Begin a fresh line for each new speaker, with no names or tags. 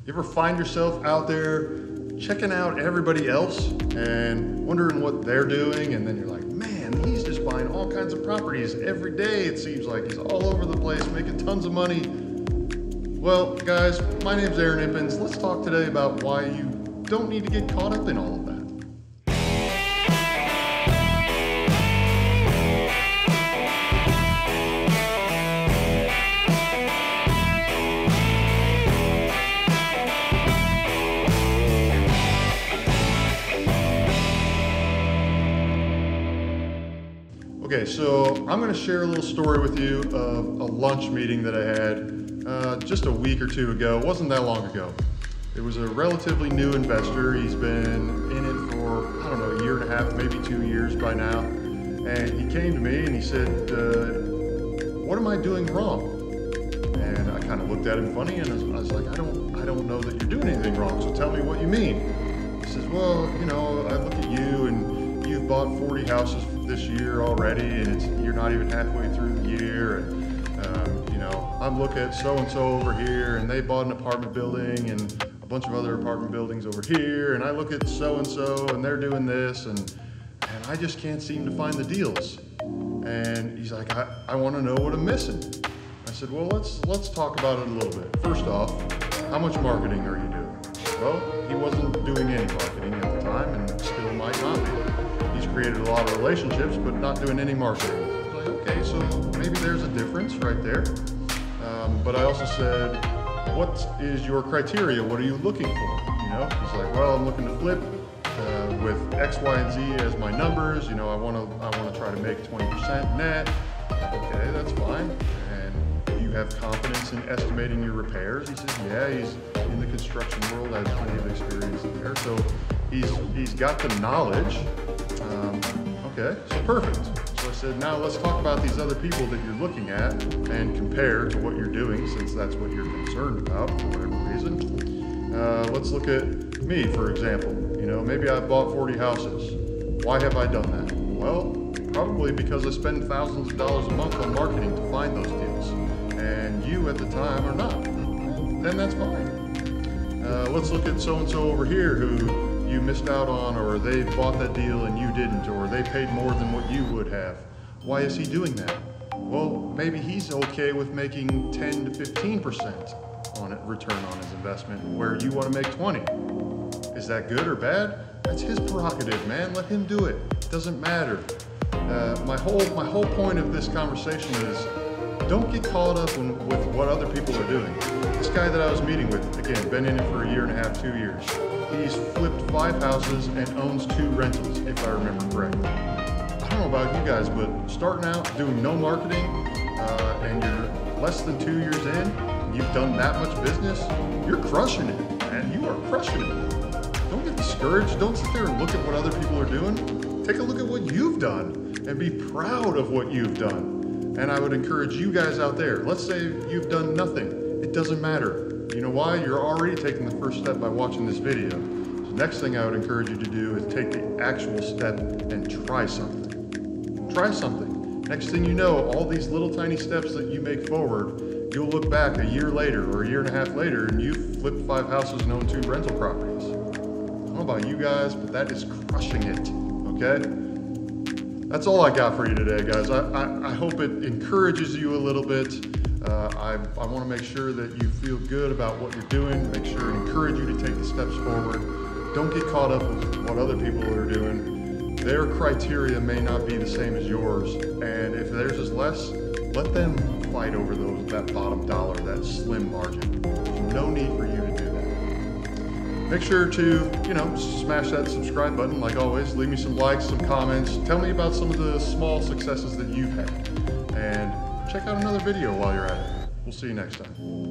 You ever find yourself out there checking out everybody else and wondering what they're doing, and then you're like, man, he's just buying all kinds of properties every day. It seems like he's all over the place making tons of money. Well, guys, my name's Aaron Impens. Let's talk today about why you don't need to get caught up in all of that. Okay, so I'm going to share a little story with you of a lunch meeting that I had just a week or two ago. It wasn't that long ago. It was a relatively new investor. He's been in it for, I don't know, a year and a half, maybe 2 years by now. And he came to me and he said, what am I doing wrong? And I kind of looked at him funny and I was like, I don't know that you're doing anything wrong, so tell me what you mean. He says, well, you know, I look at you and you've bought 40 houses this year already, and you're not even halfway through the year, and you know, I'm looking at so-and-so over here, and they bought an apartment building and a bunch of other apartment buildings over here, and I look at so-and-so and they're doing this, and I just can't seem to find the deals. And he's like, I want to know what I'm missing. I said, well, let's talk about it a little bit. First off, how much marketing are you doing? Well, he wasn't doing any marketing at the time and still might not be. He's created a lot of relationships, but not doing any marketing. I was like, okay, so maybe there's a difference right there. But I also said, what is your criteria? What are you looking for? You know, he's like, well, I'm looking to flip with X, Y, and Z as my numbers. You know, I want to try to make 20% net. Okay, that's fine. And you have confidence in estimating your repairs? He says, yeah, he's in the construction world, has plenty of experience there. So he's got the knowledge. Okay, so perfect. So I said, now let's talk about these other people that you're looking at and compare to what you're doing, since that's what you're concerned about for whatever reason. Let's look at me, for example. You know, maybe I've bought 40 houses. Why have I done that? Well, probably because I spend thousands of dollars a month on marketing to find those deals. And you at the time are not. Then that's fine. Let's look at so-and-so over here who you missed out on, or they bought that deal and you didn't, or they paid more than what you would have. Why is he doing that? Well, maybe he's okay with making 10 to 15% on it, return on his investment, where you want to make 20. Is that good or bad? That's his prerogative, man. Let him do it. Doesn't matter. My whole point of this conversation is, don't get caught up with what other people are doing. This guy that I was meeting with, again, been in it for a year and a half, 2 years. He's flipped 5 houses and owns 2 rentals, if I remember correctly. I don't know about you guys, but starting out doing no marketing and you're less than 2 years in, and you've done that much business, you're crushing it, man. You are crushing it. Don't get discouraged. Don't sit there and look at what other people are doing. Take a look at what you've done and be proud of what you've done. And I would encourage you guys out there, let's say you've done nothing. It doesn't matter. You know why? You're already taking the first step by watching this video. So next thing I would encourage you to do is take the actual step and try something. Try something. Next thing you know, all these little tiny steps that you make forward, you'll look back a year later or a year and a half later and you've flipped 5 houses and owned 2 rental properties. I don't know about you guys, but that is crushing it, okay? That's all I got for you today, guys. I hope it encourages you a little bit. I want to make sure that you feel good about what you're doing, make sure and encourage you to take the steps forward. Don't get caught up with what other people are doing. Their criteria may not be the same as yours, and if theirs is less, let them fight over that bottom dollar, that slim margin. There's no need for you to do that. Make sure to, you know, smash that subscribe button like always. Leave me some likes, some comments. Tell me about some of the small successes that you've had. And check out another video while you're at it. We'll see you next time.